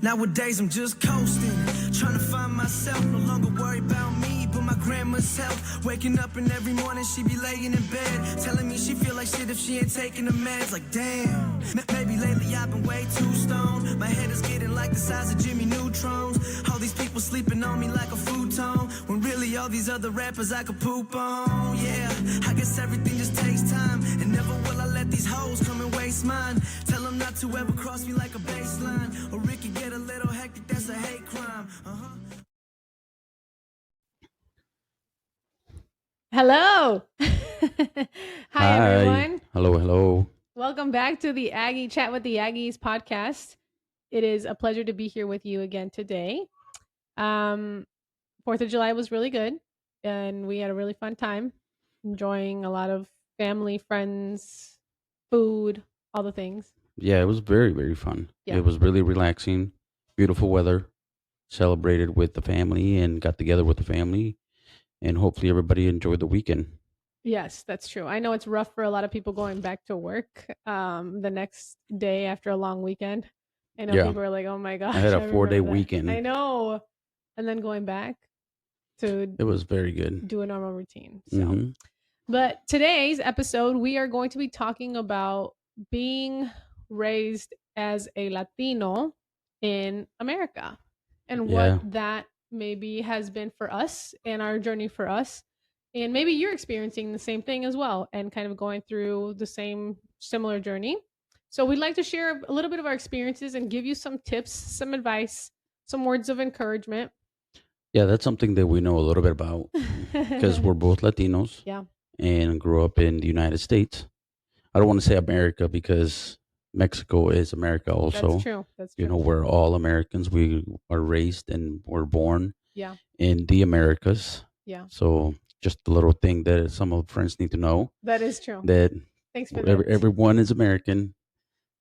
Nowadays I'm just coasting, trying to find myself, no longer worry about me, but my grandma's health. Waking up and every morning she be laying in bed, telling me she feel like shit if she ain't taking the meds. Like damn, maybe lately I've been way too stoned. My head is getting like the size of Jimmy Neutrons. All these people sleeping on me like a futon, when really all these other rappers I could poop on. Yeah, I guess everything just takes time, and never will I let these hoes come and waste mine. Tell them not to ever cross me like a baseline, or Ricky get a little hectic, that's a hate crime. Hello. Hi, Hi. everyone. Hello. Welcome back to the Aggie Chat with the Aggies podcast. It is a pleasure to be here with you again today. 4th of July was really good, and we had a really fun time enjoying a lot of family, friends, food, all the things. Yeah, it was very, very fun. Yeah. It was really relaxing, beautiful weather, celebrated with the family and got together with the family, and hopefully everybody enjoyed the weekend. Yes, that's true. I know it's rough for a lot of people going back to work the next day after a long weekend. I know Yeah, people are like, "Oh my I had gosh, a I 4 day remember that." I weekend. know. And then going back to It was very good. do a normal routine. So, Hmm. but today's episode, we are going to be talking about being raised as a Latino in America and what Yeah. that maybe has been for us and our journey for us. And maybe you're experiencing the same thing as well and kind of going through the same similar journey. So, we'd like to share a little bit of our experiences and give you some tips, some advice, some words of encouragement. Yeah, that's something that we know a little bit about because we're both Latinos Yeah, and grew up in the United States. I don't want to say America because Mexico is America that's also. true. That's You true. know, we're all Americans. We are raised and were born Yeah, in the Americas. yeah, So just a little thing that some of the friends need to know that is true. that Thanks for that. everyone is American.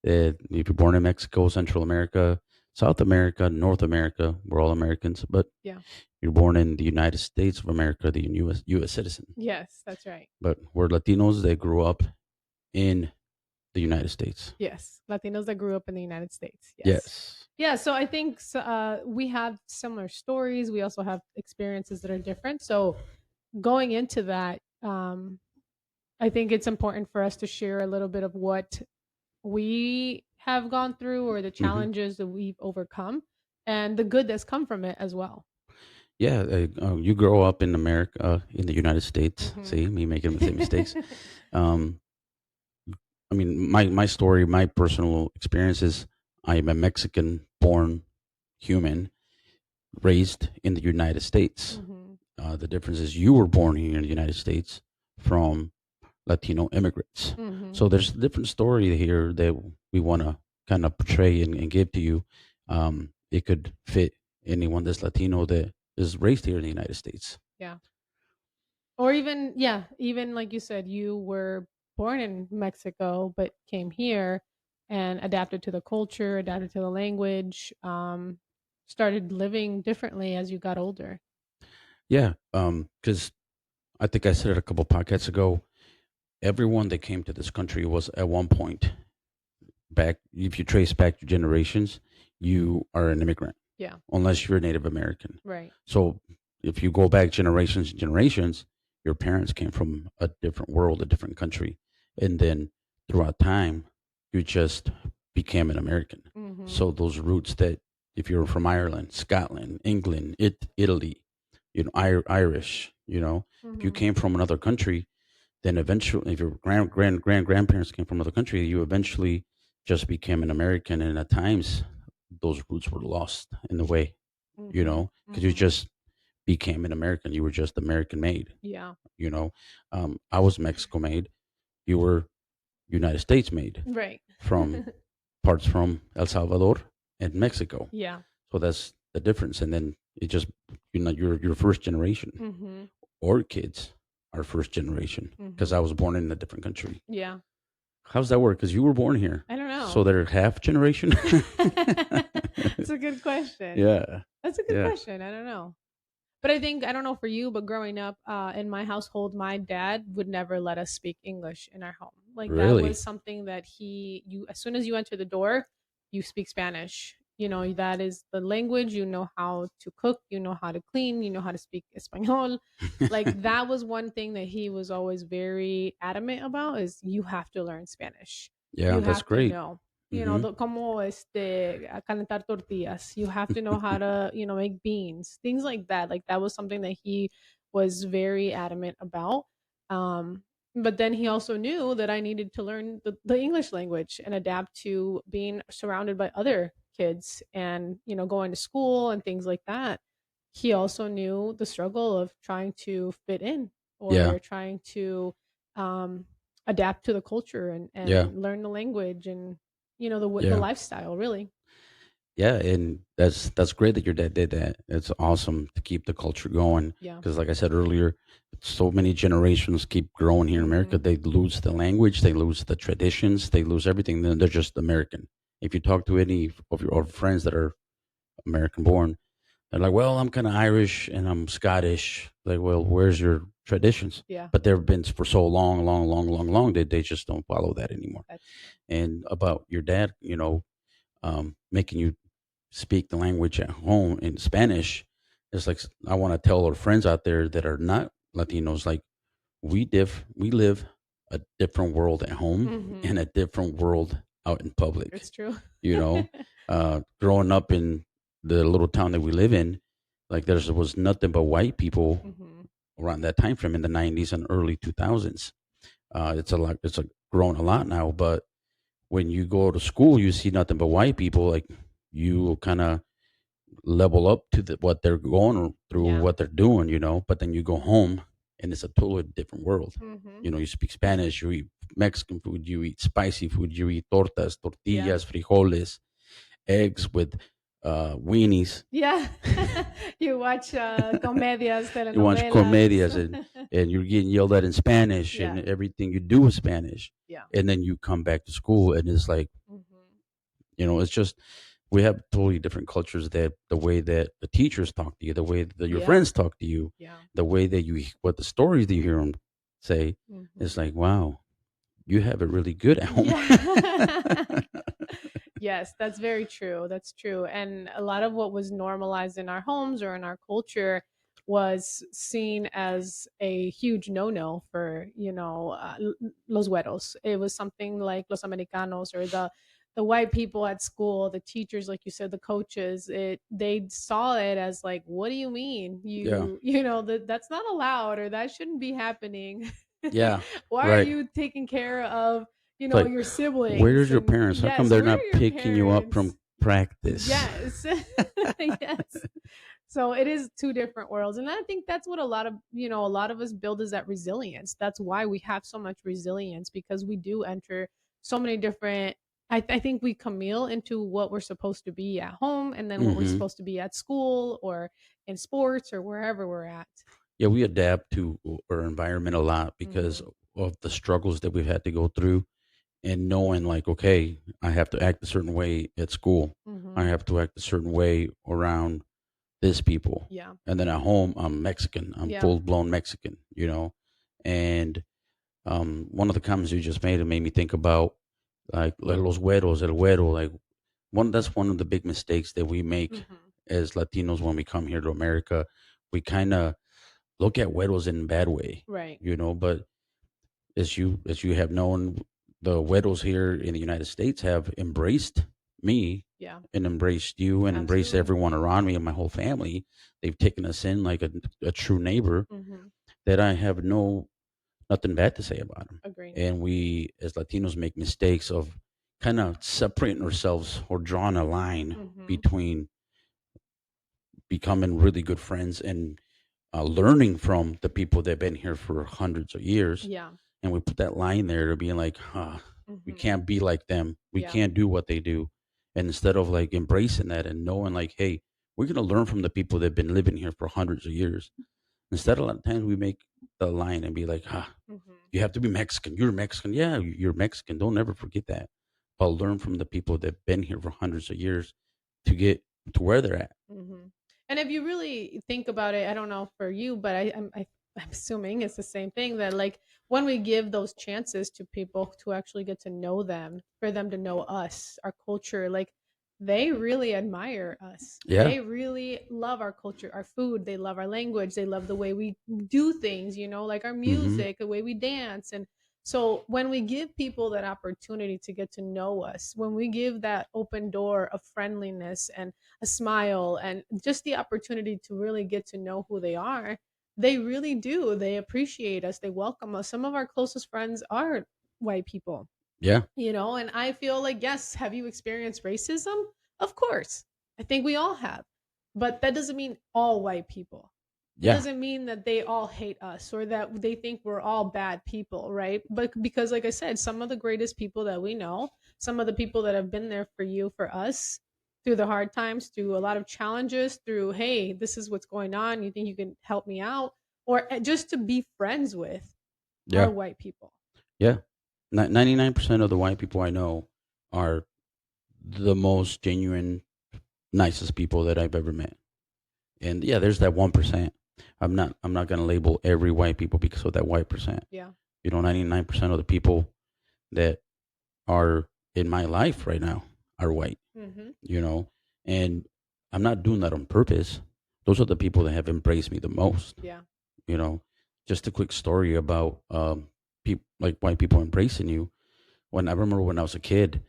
That if you're born in Mexico, Central America, South America, North America, we're all Americans. But Yeah. you're born in the United States of America, the U.S. citizen. Yes, that's right. But we're Latinos that grew up in the United States. Yes, Latinos that grew up in the United States. Yes. Yes. Yeah, so I think we have similar stories. We also have experiences that are different. So going into that, I think it's important for us to share a little bit of what we have gone through or the Hmm. challenges that we've overcome and the good that's come from it as well. Yeah, you grow up in America, in the United States. Hmm. See me making the same mistakes. Um, I mean, my story, my personal experiences. I am a Mexican-born human raised in the United States. Hmm. The difference is you were born here in the United States from Latino immigrants. Hmm. So there's a different story here that we want to kind of portray and give to you. It could fit anyone that's Latino that is raised here in the United States. Yeah. Or even, yeah, even like you said, you were born in Mexico but came here and adapted to the culture, adapted to the language, started living differently as you got older. Yeah, because I think I said it a couple podcasts ago. Everyone that came to this country was at one point back. If you trace back your generations, you are an immigrant Yeah, unless you're a Native American. right. So if you go back generations and generations, your parents came from a different world, a different country, and then throughout time, you just became an American. Mhm. So those roots that if you're from Ireland, Scotland, England, Italy, Irish, if you Mhm. came from another country, then eventually, if your grandparents came from another country, you eventually just became an American, and at times those roots were lost in the way, Mhm. because you Mhm. just became an American. You were just American made. Yeah. You know, I was Mexico made. You were United States made Right. from parts from El Salvador and Mexico. Yeah. So that's the difference. And then it just, your first generation Mhm. or kids are first generation because I Mhm. was born in a different country. Yeah. How's that work? Because you were born here. I don't So know. they're half generation? It's a good question. Yeah. That's a good Yeah. question. I don't know. But I think I don't know for you, but growing up in my household, my dad would never let us speak English in our home. Like that was Really? something that you as soon as you enter the door, you speak Spanish. that is the language. You know how to cook, you know how to clean, you know how to speak Espanol. Like that was one thing that he was always very adamant about, is you have to learn Spanish. Yeah, You that's have to great. know. Hmm. Como a calentar tortillas. You have to know how to, make beans, things like that. Like that was something that he was very adamant about. Um, but then he also knew that I needed to learn the English language and adapt to being surrounded by other kids and, going to school and things like that. He also knew the struggle of trying to fit in, Yeah, or trying to um, adapt to the culture and, yeah, learn the language and, the yeah. lifestyle, really. Yeah, and that's great that your dad did that. It's awesome to keep the culture going Yeah. because, like I said earlier, so many generations keep growing here in America. Hmm. They lose the language, they lose the traditions, they lose everything. Then they're just American. If you talk to any of your friends that are American born, they're like, "Well, I'm kind of Irish and I'm Scottish." Like, well, where's your traditions? Yeah, But they've been for so long, long, long, long, long that they just don't follow that anymore. that's true. And about your dad, making you speak the language at home in Spanish, it's like I want to tell our friends out there that are not Latinos, like we live a different world at home Hmm. and a different world out in public. It's true. You know, growing up in the little town that we live in, like there was nothing but white people Hmm. around that time frame in the '90s and early 2000s. It's a lot. It's grown a lot now, but when you go to school, you see nothing but white people. Like you kind of level up to what they're going through, Yeah. what they're doing, But then you go home and it's a totally different world. Hmm. You speak Spanish, you eat Mexican food, you eat spicy food, you eat tortas, Yeah. tortillas, frijoles, eggs with weenies. Yeah. You watch comedias, You watch telenovelas. comedias and you're getting yelled at in Spanish and Yeah. everything you do is Spanish. Yeah. And then you come back to school and it's like, Hmm. it's just we have totally different cultures that the way that the teachers talk to you, the way that your Yeah. friends talk to you, Yeah. the way that what the stories that you hear them say, Hmm. it's like, wow, you have it really good at home. Yeah. Yes, that's very true. That's true. And a lot of what was normalized in our homes or in our culture was seen as a huge no-no for, los güeros. It was something like los americanos, or the white people at school, the teachers, like you said, the coaches. They saw it as like, what do you mean? Yeah, That's not allowed, or that shouldn't be happening. yeah, Why are right. you taking care of It's like, your siblings? where's your And parents? How come yes, they're where are not your picking you up parents? from practice? Yes. Yes. So it is two different worlds. And I think that's what a lot of us build, is that resilience. That's why we have so much resilience, because we do enter so many different. I think we camille into what we're supposed to be at home, and then what we're Hmm. supposed to be at school or in sports or wherever we're at. Yeah, we adapt to our environment a lot because Hmm. of the struggles that we've had to go through and knowing like, okay, I have to act a certain way at school. I Hmm. have to act a certain way around this people. Yeah. And then at home, I'm Mexican. I'm Yeah. full blown Mexican. And one of the comments you just made, it made me think about like los güeros, el güero. Like that's one of the big mistakes that we make Hmm. as Latinos when we come here to America. We kind of look at güeros in a bad way, Right. But as you have known, the widows here in the United States have embraced me Yeah. and embraced you and embraced Absolutely. everyone around me and my whole family. They've taken us in like a true neighbor Hmm. that I have nothing bad to say about them. Agreed. And we as Latinos make mistakes of kind of separating ourselves or drawing a line Hmm. between becoming really good friends and learning from the people that have been here for hundreds of years, Yeah. and we put that line there to being like, we Hmm. can't be like them. We Yeah. can't do what they do. And instead of like embracing that and knowing like, hey, we're going to learn from the people that have been living here for hundreds of years. Instead, a lot of times we make the line and be like, Hmm. you have to be Mexican. You're Mexican. Yeah, you're Mexican. Don't ever forget that. But learn from the people that have been here for hundreds of years to get to where they're at. Hmm. And if you really think about it, I don't know for you, but I'm assuming it's the same thing, that like when we give those chances to people to actually get to know them, for them to know us, our culture, like they really admire us. Yeah. They really love our culture, our food. They love our language. They love the way we do things, like our Mm-hmm. music, the way we dance. And so when we give people that opportunity to get to know us, when we give that open door of friendliness and a smile and just the opportunity to really get to know who they are, they really do. They appreciate us. They welcome us. Some of our closest friends are white people, Yeah. and I feel like, yes, have you experienced racism? Of course. I think we all have. But that doesn't mean all white people. That Yeah. doesn't mean that they all hate us or that they think we're all bad people, right? But because, like I said, some of the greatest people that we know, some of the people that have been there for you, for us, through the hard times, through a lot of challenges, through, hey, this is what's going on. You think you can help me out? Or just to be friends with, are Yeah. white people. Yeah. 99% of the white people I know are the most genuine, nicest people that I've ever met. And yeah, there's that 1%. I'm not gonna label every white people because of that white percent. Yeah. 99% of the people that are in my life right now are white. Mm-hmm. You know, and I'm not doing that on purpose. Those are the people that have embraced me the most. Yeah. You know, just a quick story about people like white people embracing you. When I remember when I was a kid,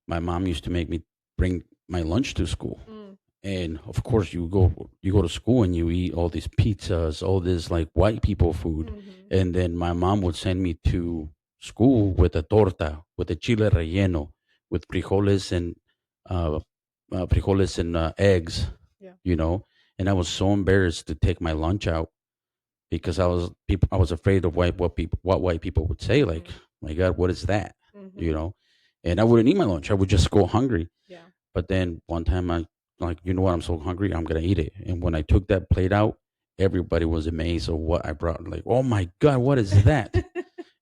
my mom used to make me bring my lunch to school. Mm. And of course, you go to school and you eat all these pizzas, all this like white people food, Mhm. and then my mom would send me to school with a torta, with a chile relleno, with uh, eggs, Yeah. you know. And I was so embarrassed to take my lunch out because I was afraid of what white people would say, like, Mhm. my God, what is that, you Mhm. know? And I wouldn't eat my lunch. I would just go hungry. Yeah. But then one time I like, you know what? I'm so hungry. I'm gonna eat it. And when I took that plate out, everybody was amazed of what I brought. Like, oh my God, what is that?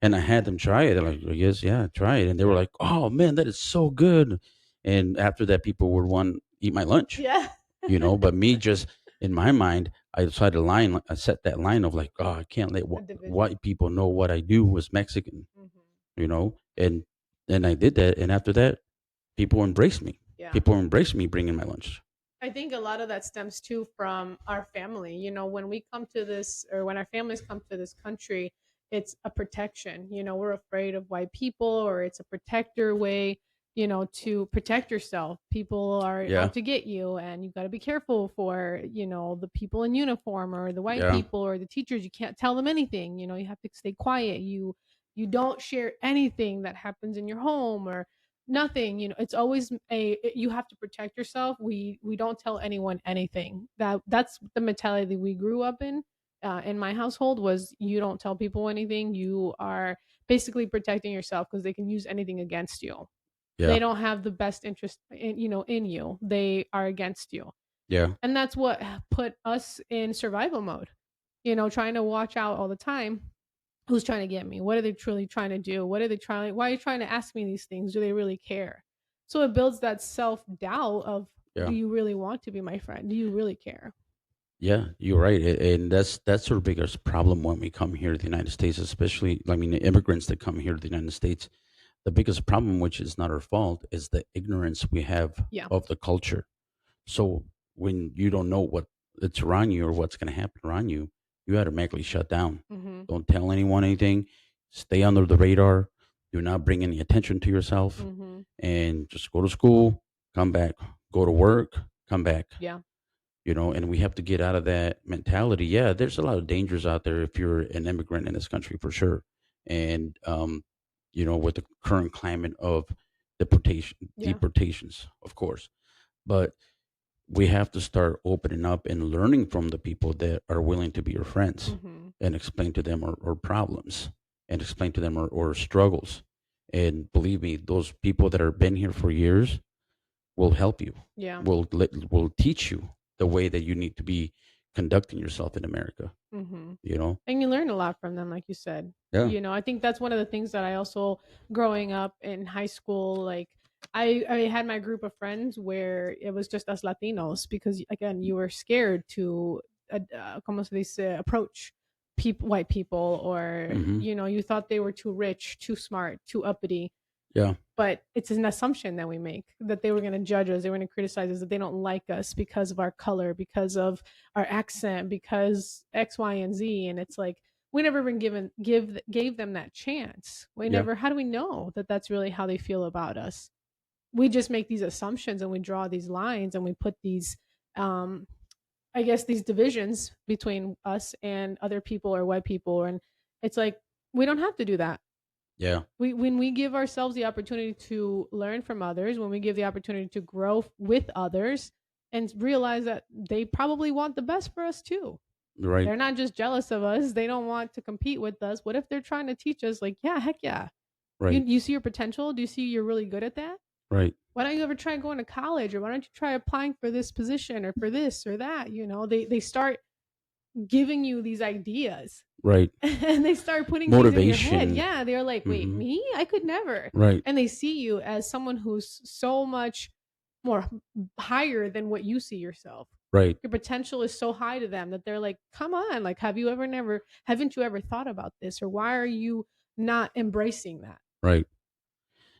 And I had them try it. They're like, yes, yeah, try it. And they were Yeah. like, oh man, that is so good. And after that, people would want to eat my lunch, Yeah. But me just in my mind, I decided a line. I set that line of like, oh, I can't let A division. white people know what I do was Mexican, Mhm. and I did that. And after that, people embraced me. Yeah. People embraced me bringing my lunch. I think a lot of that stems too from our family. When we come to this, or when our families come to this country, it's a protection. We're afraid of white people, or it's a protector way, to protect yourself. People are Yeah, out to get you, and you got to be careful for, the people in uniform or the white yeah, people or the teachers. You can't tell them anything. You have to stay quiet. You don't share anything that happens in your home or nothing. It's always you have to protect yourself. We don't tell anyone anything. That's the mentality we grew up in my household. Was you don't tell people anything. You are basically protecting yourself because they can use anything against you. They yeah, don't have the best interest in you. They are against you. yeah, And that's what put us in survival mode, trying to watch out all the time. Who's trying to get me? What are they truly trying to do? What are they trying? Why are you trying to ask me these things? Do they really care? So it builds that self doubt of, do yeah, you really want to be my friend? Do you really care? yeah. You're right, and that's our biggest problem when we come here to the United States, especially. I mean, the immigrants that come here to the United States. The biggest problem, which is not our fault, is the ignorance we have Yeah. of the culture. So when you don't know what it's around you or what's going to happen around you, you automatically shut down. Mm-hmm. Don't tell anyone anything. Stay under the radar. Do not bring any attention to yourself, Mm-hmm. and just go to school, come back, go to work, come back. Yeah. And we have to get out of that mentality. Yeah, there's a lot of dangers out there if you're an immigrant in this country for sure. And with the current climate of Yeah. deportations, of course. But we have to start opening up and learning from the people that are willing to be your friends Mm-hmm. and explain to them our problems and explain to them our struggles. And believe me, those people that have been here for years will help you, Yeah. will teach you the way that you need to be conducting yourself in America, Mm-hmm. you know? And you learn a lot from them, like you said. Yeah. I think that's one of the things that I also, growing up in high school, like, I had my group of friends where it was just us Latinos, because again, you were scared to como se dice, approach white people, or Hmm. you thought they were too rich, too smart, too uppity. Yeah. But it's an assumption that we make that they were going to judge us, they were going to criticize us, that they don't like us because of our color, because of our accent, because X, Y, and Z. And it's like we never been gave them that chance. We Yeah. never. How do we know that that's really how they feel about us? We just make these assumptions and we draw these lines and we put these, um, I guess, these divisions between us and other people or white people. And it's like we don't have to do that. Yeah. We When we give ourselves the opportunity to learn from others, when we give the opportunity to grow with others and realize that they probably want the best for us too. Right. They're not just jealous of us, they don't want to compete with us. What if they're trying to teach us, like, yeah, heck yeah. You Right. you see your potential? Do you see you're really good at that? Right. Why don't you ever try going to college, or why don't you try applying for this position or for this or that? They start giving you these ideas Right. and they start putting things in your head. Motivation. Yeah, they're like, "Wait, Hmm. me? I could never." Right. And they see you as someone who's so much more higher than what you see yourself. Right. Your potential is so high to them that they're like, "Come on, like haven't you ever thought about this, or why are you not embracing that?" Right.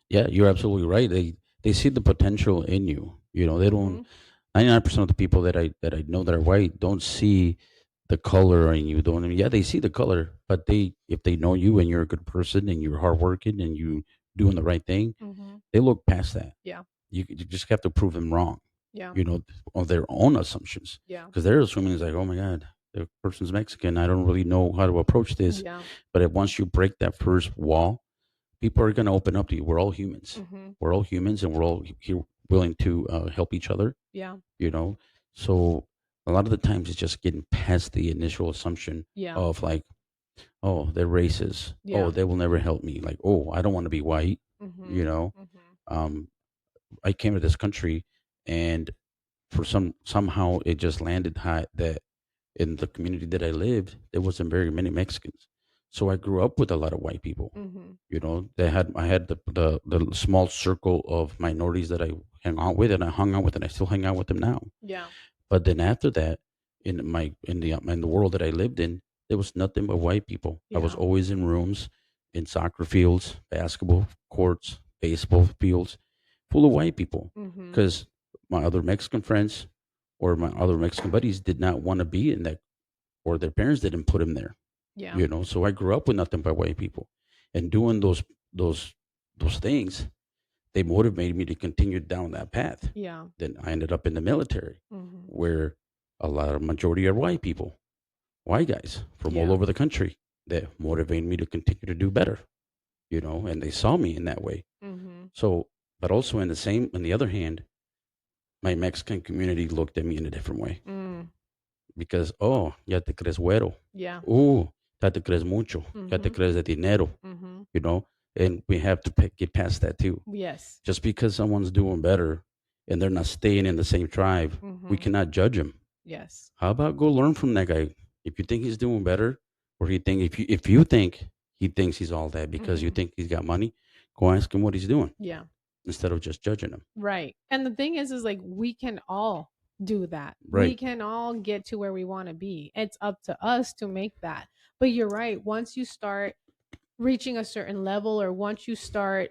Yeah, you're absolutely right. They see the potential in you. They don't. Mhm. 99% of the people that I know that are white don't see the color in you. Don't. Yeah, they see the color, but if they know you and you're a good person and you're hardworking and you doing the right thing, Mhm. they look past that. Yeah. You just have to prove them wrong. Yeah. You know, on their own assumptions, Yeah. because they're assuming it's like, oh my god, the person's Mexican. I don't really know how to approach this. Yeah. But once you break that first wall, people are going to open up to you. We're all humans. Mhm. We're all humans, and we're all here willing to help each other. Yeah. You know, so a lot of the times it's just getting past the initial assumption Yeah. of like, oh, they're racist. Oh, Yeah. they will never help me. Like, oh, I don't want to be white. You Mhm. know, Mhm. um, I came to this country, and for somehow it just landed high that in the community that I lived, there wasn't very many Mexicans. So I grew up with a lot of white people. Mhm. I had the small circle of minorities that I hung out with, and I hung out with, and I still hang out with them now. Yeah. But then after that, in the world that I lived in, there was nothing but white people. I was Yeah. always in rooms, in soccer fields, basketball courts, baseball fields, full of white people, Mhm. because my other Mexican friends or my other Mexican buddies did not want to be in that, or their parents didn't put them there. Yeah. So I grew up with nothing but white people, and doing those those things, they motivated me to continue down that path. Yeah. Then I ended up in the military, Mhm. where a lot of majority are white people, white guys from all Yeah. over the country, that motivated me to continue to do better. And they saw me in that way. Mhm. So, but also in the other hand, my Mexican community looked at me in a different way, Mm. because, oh, ya te crees güero. Yeah. Ya te crees mucho. Ya te Mhm. crees de dinero. Mhm. you know, and we have to get past that too. Yes. Just because someone's doing better and they're not staying in the same tribe, we Mhm. cannot judge them. Yes. How about go learn from that guy? If you think he's doing better, or if you think he thinks he's all that because you Mhm. think he's got money, go ask him what he's doing Yeah. instead of just judging him. Right. And the thing is like we can all do that. We Right, can all get to where we want to be. It's up to us to make that. But you're right. Once you start reaching a certain level, or once you start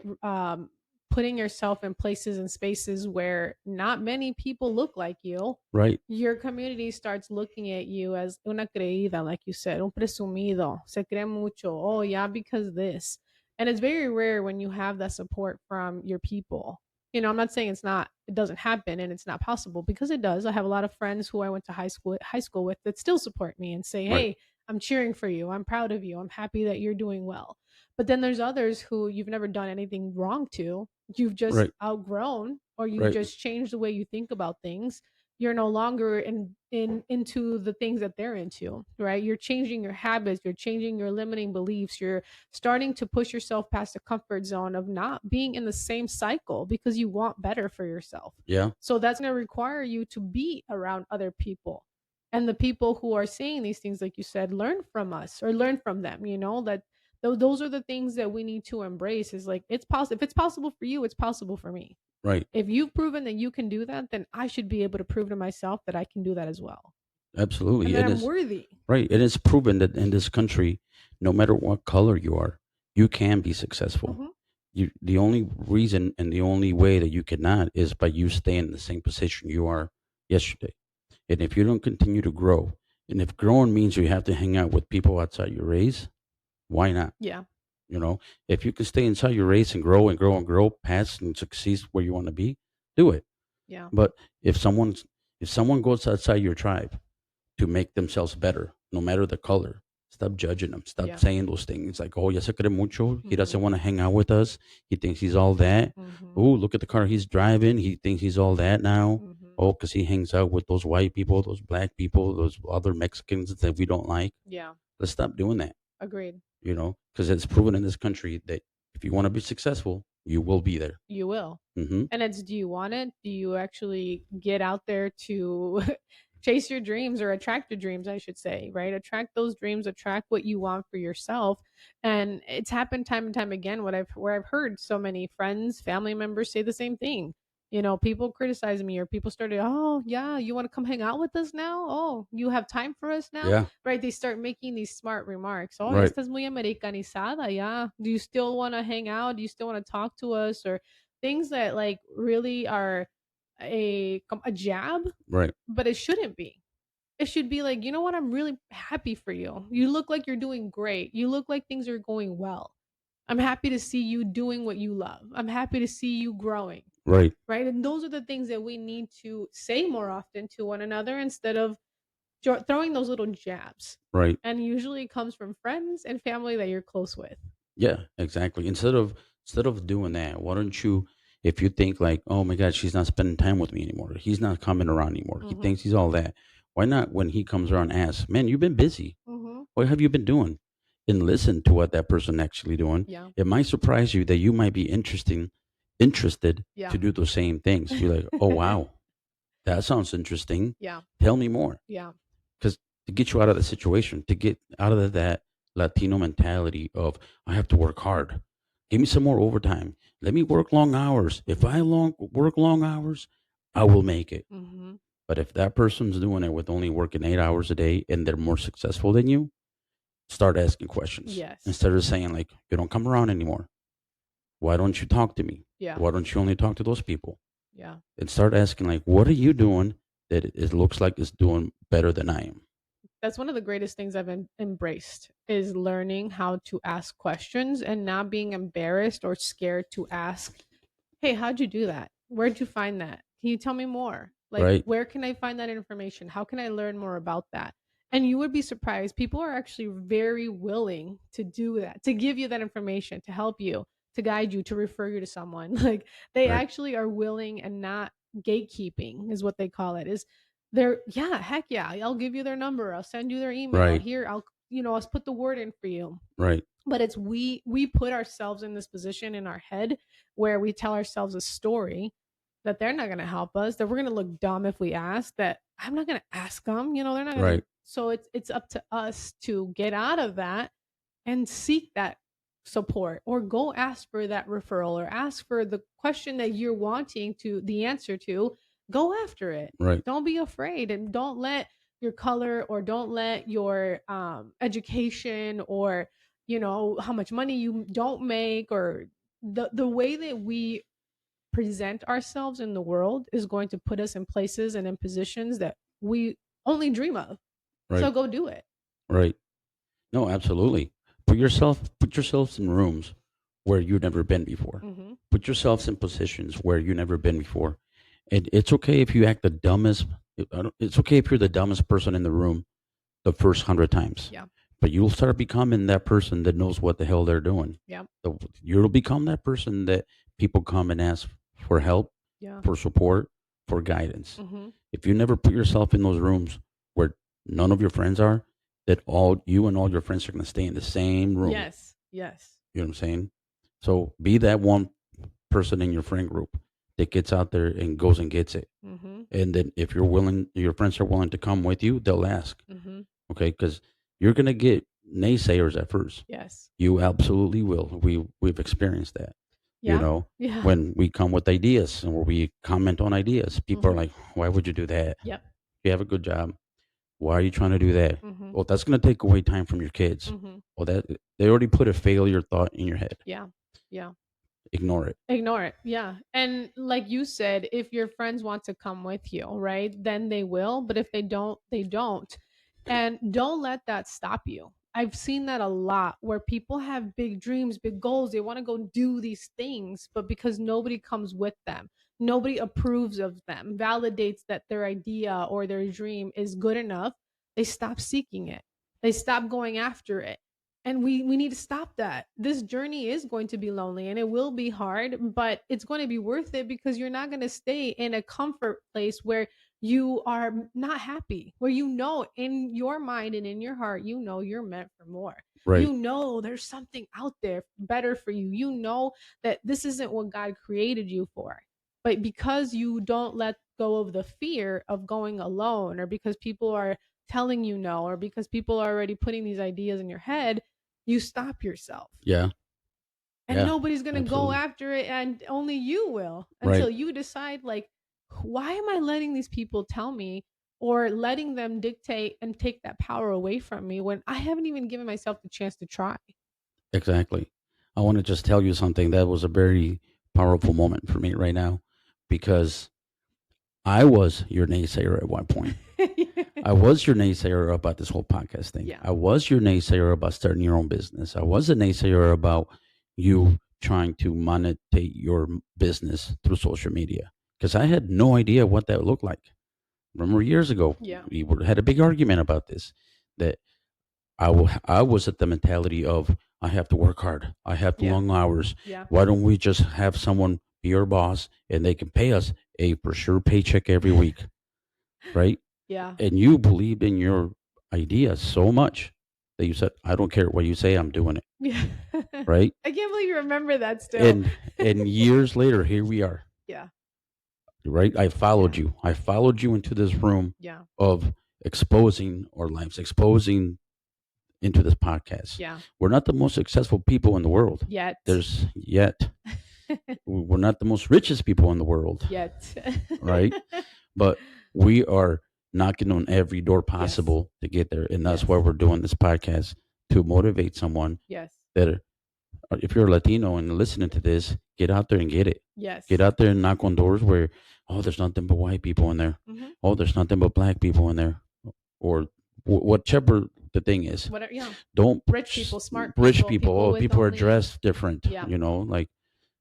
putting yourself in places and spaces where not many people look like you, right, your community starts looking at you as una creída, like you said, un presumido, se cree mucho, oh yeah, because this. And it's very rare when you have that support from your people. I'm not saying it doesn't happen and it's not possible, because it does. I have a lot of friends who I went to high school with that still support me and say, right, hey, I'm cheering for you, I'm proud of you, I'm happy that you're doing well. But then there's others who you've never done anything wrong to. You've just right, outgrown, or you've right. just changed the way you think about things. You're no longer into the things that they're into, right? You're changing your habits, you're changing your limiting beliefs, you're starting to push yourself past the comfort zone of not being in the same cycle because you want better for yourself. Yeah, So that's going to require you to be around other people. And the people who are saying these things, like you said, learn from us or learn from them, that those are the things that we need to embrace. Is like, it's possible. If it's possible for you, it's possible for me. right. If you've proven that you can do that, then I should be able to prove to myself that I can do that as well, and Absolutely. that And I'm it's worthy. right. And it's proven that in this country, no matter what color you are, you can be successful. Hmm. The only reason and the only way that you cannot is by you staying in the same position you are yesterday. And if you don't continue to grow, and if growing means you have to hang out with people outside your race, why not? Yeah. You know, if you can stay inside your race and grow and grow and grow past and succeed where you want to be, do it. Yeah. But if someone goes outside your tribe to make themselves better, no matter the color, stop judging them. Stop Yeah. saying those things like, "Oh, ya se cree mucho. He doesn't Mhm. want to hang out with us. He thinks he's all that. Mhm. Oh, look at the car he's driving. He thinks he's all that now. Mhm. Oh, because he hangs out with those white people, those black people, those other Mexicans that we don't like." Yeah. Let's stop doing that. Agreed. Because it's proven in this country that if you want to be successful, you will be there. You will. Hmm. And it's, do you want it? Do you actually get out there to chase your dreams, or attract your dreams, I should say, right? Attract those dreams, attract what you want for yourself. And it's happened time and time again, where I've heard so many friends, family members say the same thing. People criticize me, or people started, "Oh, yeah, you want to come hang out with us now? Oh, you have time for us now?" Yeah. Right? They start making these smart remarks. "Oh, ya Right. estás muy americanizada, yeah. Do you still want to hang out? Do you still want to talk to us?" Or things that like really are a jab, Right. but it shouldn't be. It should be like, "You know what? I'm really happy for you. You look like you're doing great. You look like things are going well. I'm happy to see you doing what you love. I'm happy to see you growing." Right. Right? And those are the things that we need to say more often to one another, instead of throwing those little jabs. Right. And usually it comes from friends and family that you're close with. Yeah, exactly. Instead of doing that, why don't you, if you think like, oh my God, she's not spending time with me anymore, he's not coming around anymore, he Mhm. thinks he's all that. Why not when he comes around ask, man, you've been busy. Mhm. What have you been doing? And listen to what that person actually doing. Yeah. It might surprise you that you might be interested Yeah. to do those same things. Be like, oh wow, that sounds interesting. Yeah. Tell me more. Yeah. Because to get you out of the situation, to get out of that Latino mentality of I have to work hard, give me some more overtime. Let me work long hours. If I work long hours, I will make it. Mhm. But if that person's doing it with only working 8 hours a day and they're more successful than you, start asking questions Yes. instead of saying like you don't come around anymore. Why don't you talk to me? Yeah. Why don't you only talk to those people? Yeah. And start asking like, what are you doing that it looks like it's doing better than I am? That's one of the greatest things I've embraced, is learning how to ask questions and not being embarrassed or scared to ask, "Hey, how'd you do that? Where'd you find that? Can you tell me more? Like, Right. where can I find that information? How can I learn more about that?" And you would be surprised. People are actually very willing to do that, to give you that information, to help you, to guide you, to refer you to someone. Like, they Right. actually are willing, and not gatekeeping is what they call it. Is they're, yeah, heck yeah, I'll give you their number. I'll send you their email. Right. Here, I'll put the word in for you. Right. But it's, we put ourselves in this position in our head, where we tell ourselves a story that they're not going to help us, that we're going to look dumb if we ask, that I'm not going to ask them, they're not going to. Right. So it's up to us to get out of that and seek that support, or go ask for that referral, or ask for the question that you're wanting to the answer to. Go after it. Right. Don't be afraid, and don't let your color, or don't let your education, or how much money you don't make, or the way that we present ourselves in the world is going to put us in places and in positions that we only dream of. So Right. go do it. Right. No, absolutely. Put yourselves in rooms where you've never been before. Hmm. Put yourselves in positions where you've never been before. And it's okay if you act the dumbest. It's okay if you're the dumbest person in the room the first 100 times, Yeah. but you'll start becoming that person that knows what the hell they're doing. Yeah. You'll become that person that people come and ask for help, Yeah. for support, for guidance. Hmm. If you never put yourself in those rooms where none of your friends are, that all you and all your friends are going to stay in the same room. Yes. Yes. You know what I'm saying? So be that one person in your friend group that gets out there and goes and gets it. Hmm. And then if you're willing, your friends are willing to come with you, they'll ask. Hmm. Okay, because you're going to get naysayers at first. Yes. You absolutely will. We've experienced that. You Yeah. know, Yeah. when we come with ideas and where we comment on ideas, people are Hmm. like, "Why would you do that? Yep. You have a good job. Why are you trying to do that? Hmm. Well, that's going to take away time from your kids. Hmm. Well, that they already put a failure thought in your head. Yeah. Yeah. ignore it. Ignore it. Yeah. And like you said, if your friends want to come with you, right, then they will. But if they don't, they don't. And don't let that stop you. I've seen that a lot where people have big dreams, big goals. They want to go do these things, but because nobody comes with them, nobody approves of them, validates that their idea or their dream is good enough, they stop seeking it. They stop going after it. And we need to stop that. This journey is going to be lonely and it will be hard, but it's going to be worth it because you're not going to stay in a comfort place where you are not happy, where you know in your mind and in your heart, you know you're meant for more. Right. You know there's something out there better for you. You know that this isn't what God created you for. But because you don't let go of the fear of going alone, or because people are telling you no, or because people are already putting these ideas in your head, you stop yourself. Yeah. And Yeah. nobody's going to go Absolutely. after it, and only you will, Right. until you decide, like, why am I letting these people tell me, or letting them dictate and take that power away from me when I haven't even given myself the chance to try? Exactly. I want to just tell you something that was a very powerful moment for me right now, because I was your naysayer at one point. I was your naysayer about this whole podcast thing. Yeah. I was your naysayer about starting your own business. I was a naysayer about you trying to monetize your business through social media, because I had no idea what that looked like. Remember years ago, Yeah. had a big argument about this. That I was at the mentality of, I have to work hard. I have the Yeah. long hours. Yeah. Why don't we just have someone be our boss and they can pay us a for sure paycheck every week, right? Yeah. And you believed in your idea so much that you said, I don't care what you say, I'm doing it, Yeah. right? I can't believe you remember that still. And years later, here we are, Yeah. right? I followed Yeah. you. I followed you into this room Yeah. of exposing our lives, exposing into this podcast. Yeah. We're not the most successful people in the world. Yet. There's yet. We're not the most richest people in the world, Yet. right? But we are knocking on every door Yes. possible to get there. And that's Yes. why we're doing this podcast, to motivate someone Yes. that, if you're a Latino and listening to this, get out there and get it. Yes. Get out there and knock on doors where, oh, there's nothing but white people in there. Mhm. Oh, there's nothing but black people in there. Or whichever the thing is. Whatever. Yeah. Don't Rich people, smart rich people, people. people Oh, with people are only. dressed different. Yeah. Like,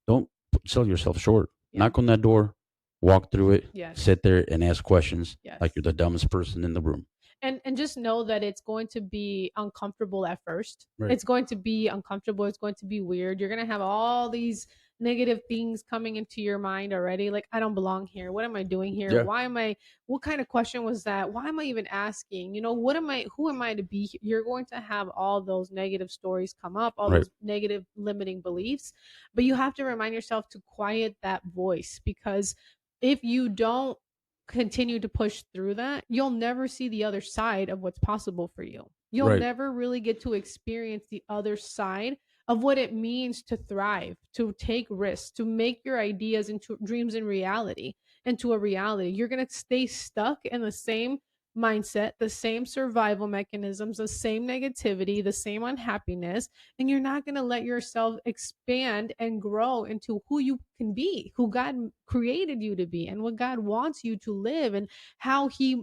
don't sell yourself short. Yeah. Knock on that door, walk through it, Yes. sit there and ask questions Yes. like you're the dumbest person in the room. And just know that it's going to be uncomfortable at first. Right. It's going to be uncomfortable. It's going to be weird. You're going to have all these negative things coming into your mind already. Like, I don't belong here. What am I doing here? Yeah. Why am I, what kind of question was that? Why am I even asking? Who am I to be here? You're going to have all those negative stories come up, all Right. those negative limiting beliefs. But you have to remind yourself to quiet that voice, because if you don't continue to push through that, you'll never see the other side of what's possible for you. You'll Right. never really get to experience the other side of what it means to thrive, to take risks, to make your ideas into dreams and reality, into a reality. You're going to stay stuck in the same mindset, the same survival mechanisms, the same negativity, the same unhappiness, and you're not going to let yourself expand and grow into who you can be, who God created you to be, and what God wants you to live, and how he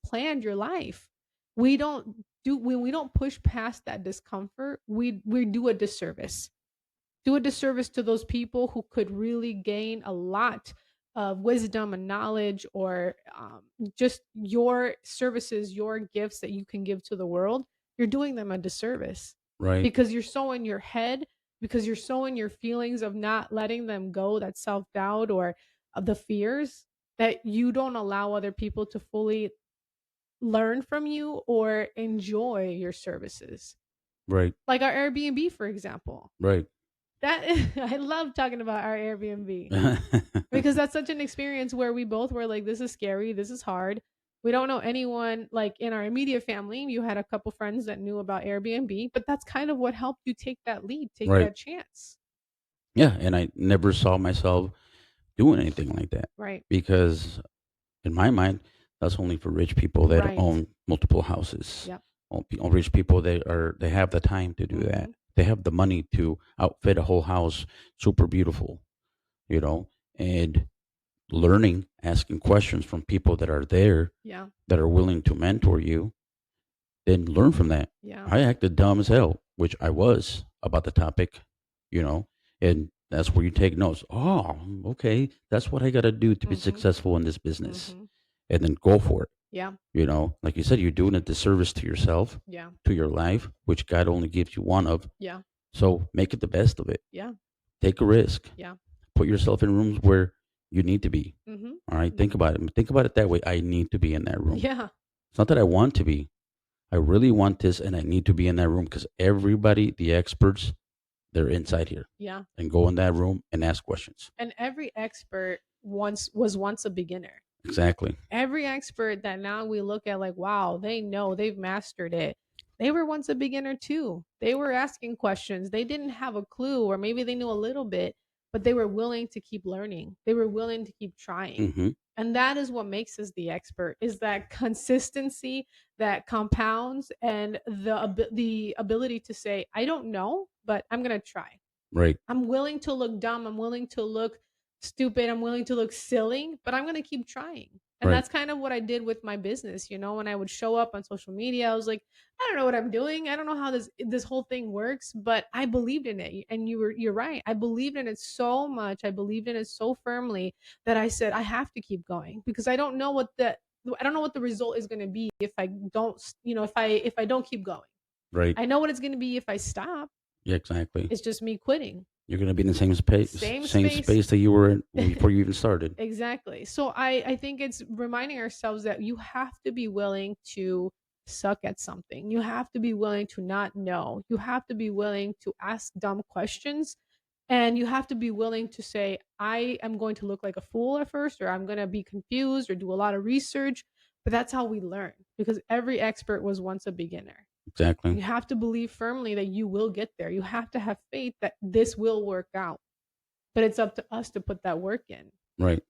planned your life. We don't do When we don't push past that discomfort, we do a disservice to those people who could really gain a lot of wisdom and knowledge, or just your services, your gifts that you can give to the world. You're doing them a disservice Right. because you're so in your head, because you're so in your feelings of not letting them go, that self-doubt, or of the fears, that you don't allow other people to fully learn from you or enjoy your services. Right. Like our Airbnb, for example. Right. That I love talking about our Airbnb because that's such an experience where we both were like, this is scary, this is hard. We don't know anyone like in our immediate family. You had a couple friends that knew about Airbnb, but that's kind of what helped you take that leap, take Right. that chance. Yeah. And I never saw myself doing anything like that, Right. because in my mind, that's only for rich people that Right. own multiple houses. Yep. Rich people, they have the time to do that. Mhm. They have the money to outfit a whole house super beautiful, you know, and learning, asking questions from people that are there Yeah. that are willing to mentor you, then learn from that. Yeah. I acted dumb as hell, which I was about the topic, you know, and that's where you take notes. Oh, okay, that's what I got to do to be Mhm. successful in this business, Mhm. and then go for it. Yeah. Like you said, you're doing a disservice to yourself, Yeah. to your life, which God only gives you one of. Yeah. So make it the best of it. Yeah. Take a risk. Yeah. Put yourself in rooms where you need to be. Mhm. All right. Think Mhm. about it. Think about it that way. I need to be in that room. Yeah. It's not that I want to be. I really want this and I need to be in that room because everybody, the experts, they're inside here. Yeah. And go in that room and ask questions. And every expert once a beginner. Exactly. Every expert that now we look at like, wow, they know, they've mastered it. They were once a beginner too. They were asking questions. They didn't have a clue, or maybe they knew a little bit, but they were willing to keep learning. They were willing to keep trying. Hmm. And that is what makes us the expert, is that consistency that compounds, and the ability to say, I don't know, but I'm going to try. Right. I'm willing to look dumb. I'm willing to look stupid. I'm willing to look silly, but I'm going to keep trying. And Right. that's kind of what I did with my business. When I would show up on social media, I was like, I don't know what I'm doing. I don't know how this whole thing works, but I believed in it. And you're right. I believed in it so much. I believed in it so firmly that I said I have to keep going, because I don't know what the result is going to be if I don't, if I don't keep going. Right. I know what it's going to be if I stop. Yeah, exactly. It's just me quitting. You're going to be in the same space, Same same space. space that you were in before you even started. Exactly. So I think it's reminding ourselves that you have to be willing to suck at something. You have to be willing to not know. You have to be willing to ask dumb questions. And you have to be willing to say, I am going to look like a fool at first, or I'm going to be confused, or do a lot of research. But that's how we learn, because every expert was once a beginner. Exactly. You have to believe firmly that you will get there. You have to have faith that this will work out. But it's up to us to put that work in. Right.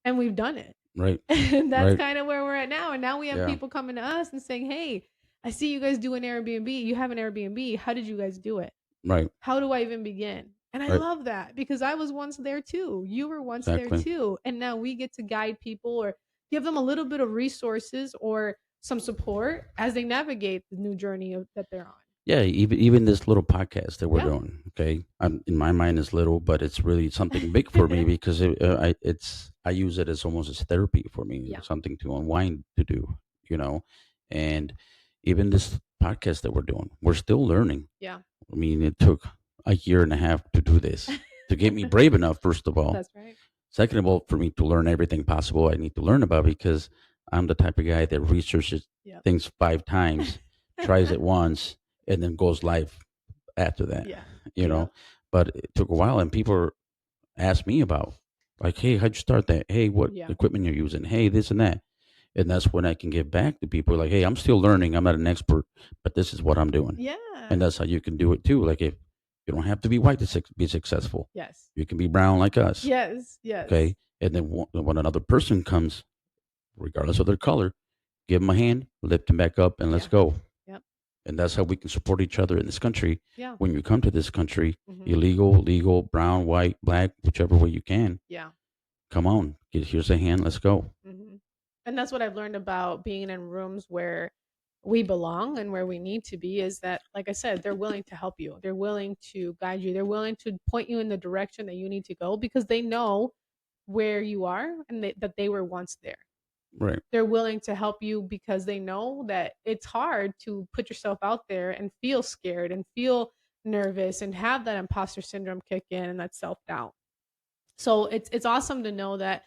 And we've done it. Right. And that's Right. kind of where we're at now. And now we have Yeah. people coming to us and saying, hey, I see you guys do an Airbnb. You have an Airbnb. How did you guys do it? Right. How do I even begin? And I Right. love that, because I was once there too. You were once there Exactly. too. And now we get to guide people, or give them a little bit of resources or some support as they navigate the new journey that they're on. Yeah, even this little podcast that we're Yeah. doing, okay, in my mind is little, but it's really something big for me because I use it as almost as therapy for me, Yeah. something to unwind to do, you know, and even this podcast that we're doing, we're still learning. Yeah. I mean, it took a year and a half to do this to get me brave enough, first of all. That's right. Second of all, for me to learn everything possible I need to learn about, because I'm the type of guy that researches Yep. things 5 times, tries it once, and then goes live after that. Yeah. You know, Yep. but it took a while, and people ask me about, like, hey, how'd you start that? Hey, what Yeah. equipment you're using? Hey, this and that. And that's when I can give back to people. Like, hey, I'm still learning. I'm not an expert, but this is what I'm doing. Yeah. And that's how you can do it too. Like, if you don't have to be white to be successful, Yes. you can be brown like us. Yes. Yes. Okay. And then when another person comes, regardless of their color, give them a hand, lift them back up, and let's Yeah. go. Yep. And that's how we can support each other in this country. Yeah. When you come to this country, Mhm. illegal, legal, brown, white, black, whichever way you can, Yeah. come on, here's a hand, let's go. Mhm. And that's what I've learned about being in rooms where we belong and where we need to be, is that, like I said, they're willing to help you. They're willing to guide you. They're willing to point you in the direction that you need to go, because they know where you are, and that they were once there. Right. They're willing to help you because they know that it's hard to put yourself out there and feel scared and feel nervous and have that imposter syndrome kick in, and that self-doubt. So it's awesome to know that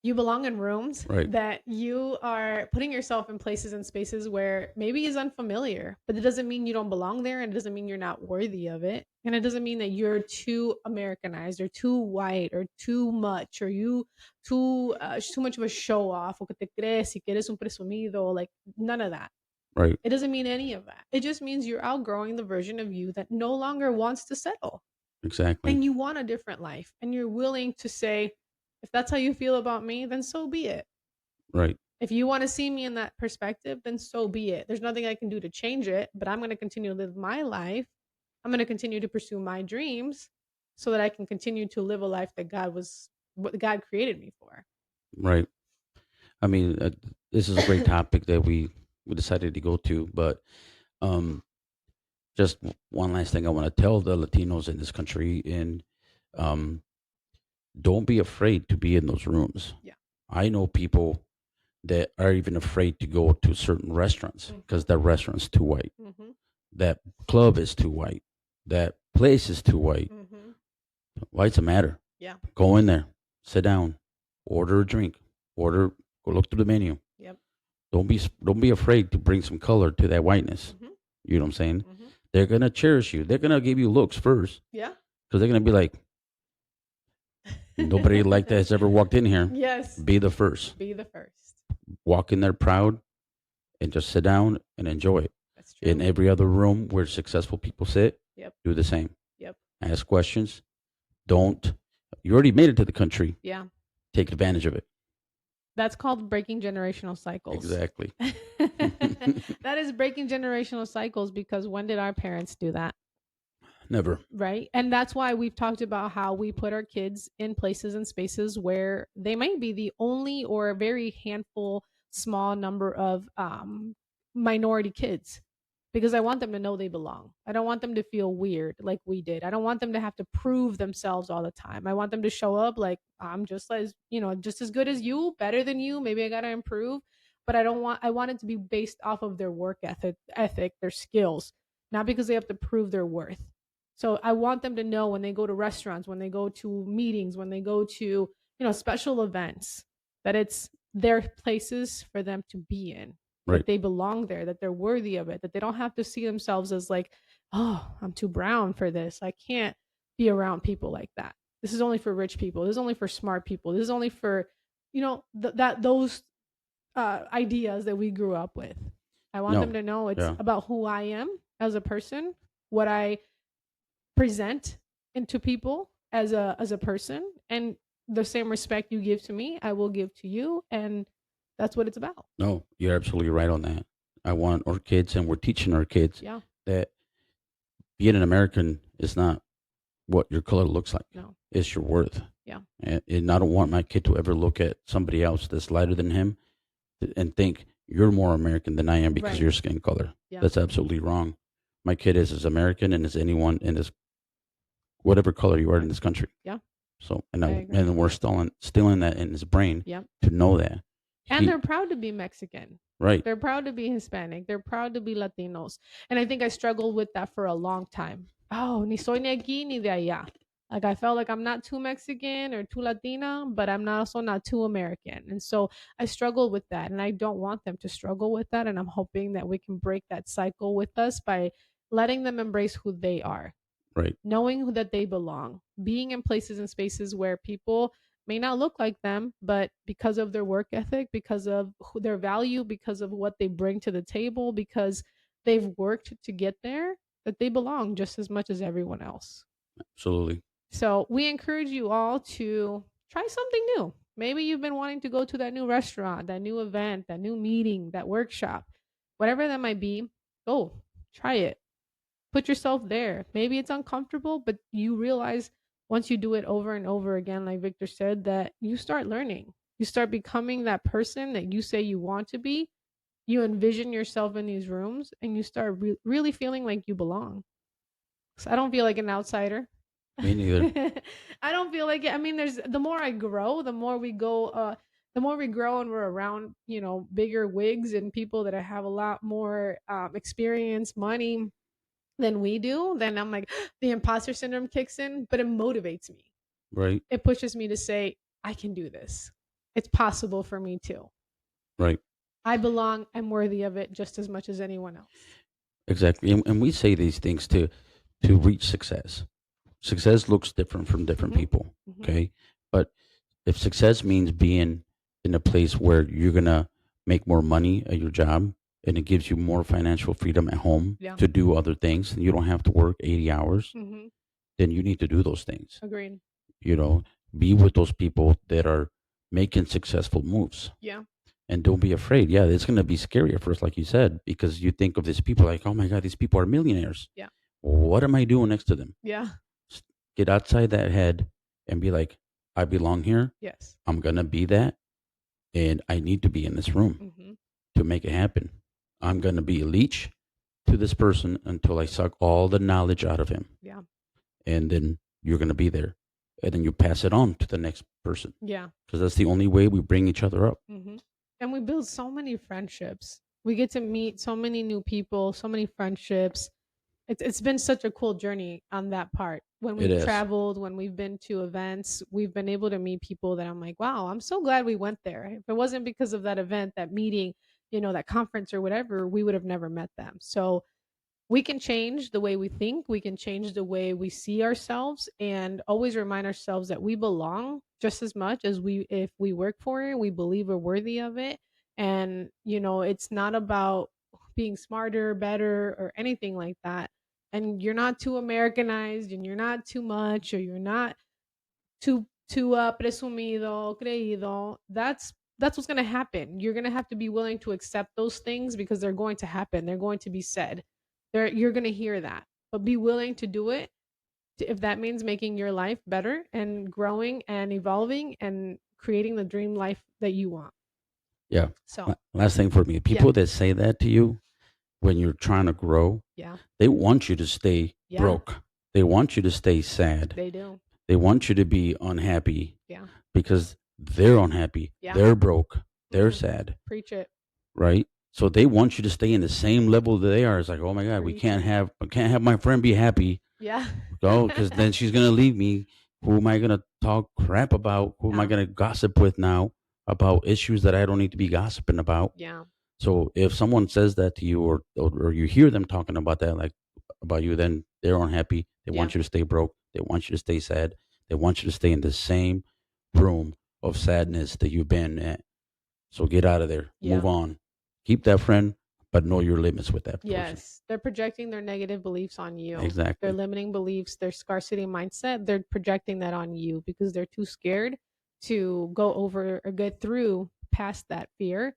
you belong in rooms, Right. that you are putting yourself in places and spaces where maybe is unfamiliar, but it doesn't mean you don't belong there, and it doesn't mean you're not worthy of it. And it doesn't mean that you're too Americanized, or too white, or too much, or you too much of a show off, o que te crees, y que eres un presumido, like none of that. Right. It doesn't mean any of that. It just means you're outgrowing the version of you that no longer wants to settle, Exactly. and you want a different life, and you're willing to say, if that's how you feel about me, then so be it. Right. If you want to see me in that perspective, then so be it. There's nothing I can do to change it, but I'm going to continue to live my life. I'm going to continue to pursue my dreams so that I can continue to live a life that what God created me for. Right. I mean, this is a great topic that we decided to go to, but um, just one last thing I want to tell the Latinos in this country, and um, don't be afraid to be in those rooms. Yeah. I know people that are even afraid to go to certain restaurants because that restaurant's too white, Mm-hmm. that club is too white, that place is too white. Mm-hmm. Why's the matter? Yeah. Go in there, sit down, order a drink, order, go look through the menu. Yep. Don't be afraid to bring some color to that whiteness. Mm-hmm. You know what I'm saying? Mm-hmm. They're gonna cherish you. They're gonna give you looks first Yeah. because they're gonna be like, nobody like that has ever walked in here. Yes. Be the first. Be the first. Walk in there proud and just sit down and enjoy it. That's true. In every other room where successful people sit, Yep. do the same. Yep. Ask questions. Don't. You already made it to the country. Yeah. Take advantage of it. That's called breaking generational cycles. Exactly. That is breaking generational cycles because when did our parents do that? Never. Right. And that's why we've talked about how we put our kids in places and spaces where they might be the only or a very handful, small number of minority kids because I want them to know they belong. I don't want them to feel weird like we did. I don't want them to have to prove themselves all the time. I want them to show up like I'm just as, just as good as you, better than you. Maybe I got to improve, but I want it to be based off of their work ethic, their skills, not because they have to prove their worth. So I want them to know when they go to restaurants, when they go to meetings, when they go to, special events, that it's their places for them to be in, Right. that they belong there, that they're worthy of it, that they don't have to see themselves as like, oh, I'm too brown for this. I can't be around people like that. This is only for rich people. This is only for smart people. This is only for, those ideas that we grew up with. I want No. them to know it's Yeah. about who I am as a person, what I present into people as a person, and the same respect you give to me I will give to you, and that's what it's about. No, you're absolutely right on that. I want our kids, and we're teaching our kids Yeah. that being an American is not what your color looks like. No. It's your worth. Yeah. And I don't want my kid to ever look at somebody else that's lighter than him and think you're more American than I am because Right. of your skin color. Yeah. That's absolutely wrong. My kid is as American and as anyone in this whatever color you are in this country. Yeah. So I agree. and we're instilling that in his brain Yeah. to know that. And they're proud to be Mexican. Right. They're proud to be Hispanic. They're proud to be Latinos. And I think I struggled with that for a long time. Oh, ni soy ni aquí ni de allá. Like I felt like I'm not too Mexican or too Latina, but I'm also not too American. And so I struggled with that. And I don't want them to struggle with that. And I'm hoping that we can break that cycle with us by letting them embrace who they are. Right. Knowing that they belong, being in places and spaces where people may not look like them, but because of their work ethic, because of their value, because of what they bring to the table, because they've worked to get there, that they belong just as much as everyone else. Absolutely. So we encourage you all to try something new. Maybe you've been wanting to go to that new restaurant, that new event, that new meeting, that workshop, whatever that might be. Go try it. Put yourself there. Maybe it's uncomfortable, but you realize once you do it over and over again, like Victor said, that you start learning. You start becoming that person that you say you want to be. You envision yourself in these rooms and you start really feeling like you belong. So I don't feel like an outsider. Me neither. I don't feel like it. I mean, there's the more I grow, the more we go, the more we grow and we're around, bigger wigs and people that have a lot more experience, money than we do, then I'm like, the imposter syndrome kicks in, but it motivates me. Right. It pushes me to say, I can do this. It's possible for me too. Right. I belong. I'm worthy of it just as much as anyone else. Exactly. And we say these things to reach success. Success looks different from different Mhm. people. Mhm. Okay. But if success means being in a place where you're going to make more money at your job and it gives you more financial freedom at home Yeah. to do other things and you don't have to work 80 hours, Mm-hmm. then you need to do those things. Agreed. Be with those people that are making successful moves. Yeah. And don't be afraid. Yeah, it's going to be scary at first, like you said, because you think of these people like, oh my God, these people are millionaires. Yeah. what am I doing next to them? Yeah. Get outside that head and be like, I belong here. Yes. I'm going to be that. And I need to be in this room Mm-hmm. to make it happen. I'm going to be a leech to this person until I suck all the knowledge out of him. Yeah. And then you're going to be there. And then you pass it on to the next person. Yeah. Because that's the only way we bring each other up. Mm-hmm. And we build so many friendships. We get to meet so many new people, so many friendships. It's been such a cool journey on that part. When It we've is. traveled, when we've been to events, we've been able to meet people that I'm like, wow, I'm so glad we went there. If it wasn't because of that event, that meeting, that conference or whatever, we would have never met them. So we can change the way we think, we can change the way we see ourselves, and always remind ourselves that we belong just as much as if we work for it, we believe we're worthy of it. And it's not about being smarter, better, or anything like that. And you're not too Americanized, and you're not too much, or you're not too presumido, creído. That's what's going to happen. You're going to have to be willing to accept those things because they're going to happen. They're going to be said. You're going to hear that. But be willing to do it if that means making your life better and growing and evolving and creating the dream life that you want. Yeah. So, Last thing for me, yeah. people that say that to you when you're trying to grow, Yeah. they want you to stay Yeah. broke. They want you to stay sad. They do. They want you to be unhappy Yeah. because they're unhappy. Yeah. They're broke. They're Mhm. sad. Preach it. Right? So they want you to stay in the same level that they are. It's like, oh my God, Preach I can't have my friend be happy. Yeah. Oh, because then she's gonna leave me. Who am I gonna talk crap about? Who am I Yeah. gonna gossip with now about issues that I don't need to be gossiping about? Yeah. So if someone says that to you, or you hear them talking about that, like about you, then they're unhappy. They Yeah. want you to stay broke. They want you to stay sad. They want you to stay in the same room of sadness that you've been at. So get out of there. Yeah. Move on. Keep that friend, but know your limits with that person. Yes, they're projecting their negative beliefs on you. Their Exactly. limiting beliefs, their scarcity mindset, they're projecting that on you because they're too scared to go over or get through past that fear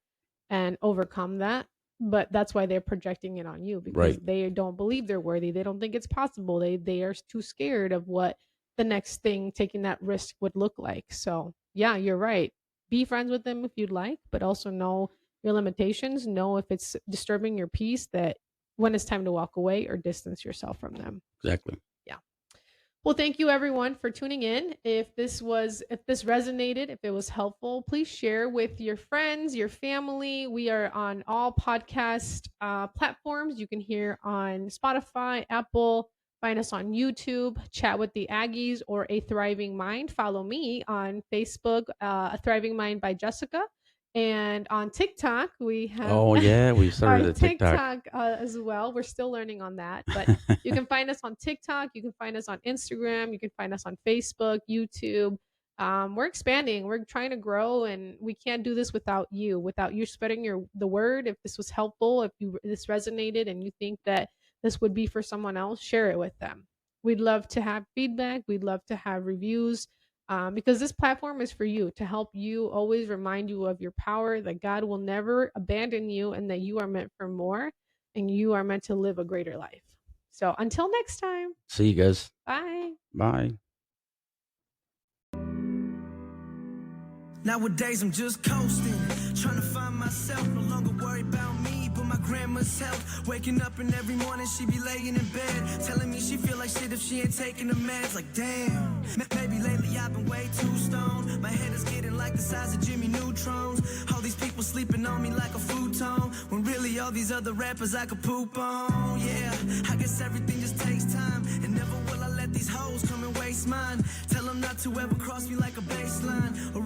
and overcome that. But that's why they're projecting it on you because Right. they don't believe they're worthy. They don't think it's possible. They are too scared of what the next thing taking that risk would look like. So, yeah, you're right. Be friends with them if you'd like, but also know your limitations, know if it's disturbing your peace, that when it's time to walk away or distance yourself from them. Exactly. Yeah. Well, thank you everyone for tuning in. If this resonated, if it was helpful, please share with your friends, your family. We are on all podcast platforms. You can hear on Spotify, Apple, find us on YouTube, Chat with the Aggies or A Thriving Mind. Follow me on Facebook, A Thriving Mind by Jessica. And on TikTok, we have Oh yeah, we started our a TikTok. as well. We're still learning on that, but you can find us on TikTok. You can find us on Instagram. You can find us on Facebook, YouTube. We're expanding. We're trying to grow, and we can't do this without you. Without you spreading the word. If this was helpful, if this resonated, and you think that this would be for someone else, share it with them. We'd love to have feedback. We'd love to have reviews. Because this platform is for you to help you always remind you of your power, that God will never abandon you, and that you are meant for more and you are meant to live a greater life. So until next time, See you guys. bye. Bye. Nowadays I'm just coasting, trying to find myself, no longer worried about me, but my grandma's health. Waking up and every morning she be laying in bed, telling me she feel like shit if she ain't taking the meds. Like damn, maybe lately I've been way too stoned. My head is getting like the size of Jimmy Neutrons. All these people sleeping on me like a futon, when really all these other rappers I could poop on. Yeah, I guess everything just takes time, and never will I let these hoes come and waste mine. Tell them not to ever cross me like a baseline, or